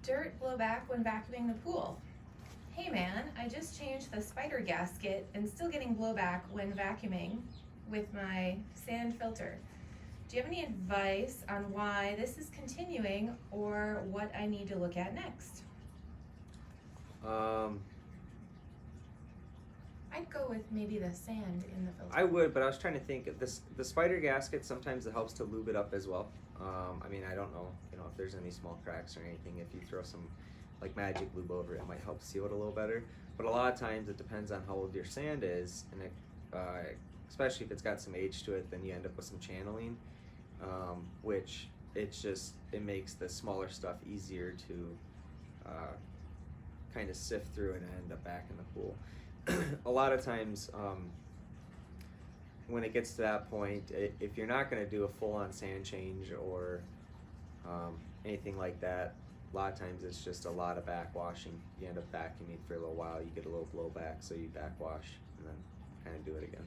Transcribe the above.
Dirt blowback when vacuuming the pool. Hey man, I just changed the spider gasket and still getting blowback when vacuuming with my sand filter. Do you have any advice on why this is continuing or what I need to look at next? I'd go with maybe the sand in the filter. I would, but I was trying to think of this. The spider gasket, sometimes it helps to lube it up as well. I mean, I don't know, if there's any small cracks or anything. If you throw some like magic lube over it, it might help seal it a little better. But a lot of times it depends on how old your sand is, and especially if it's got some age to it, then you end up with some channeling, which it makes the smaller stuff easier to kind of sift through and end up back in the pool. A lot of times when it gets to that point, if you're not going to do a full-on sand change or anything like that, a lot of times it's just a lot of backwashing. You end up vacuuming for a little while, you get a little blowback, so you backwash and then kind of do it again.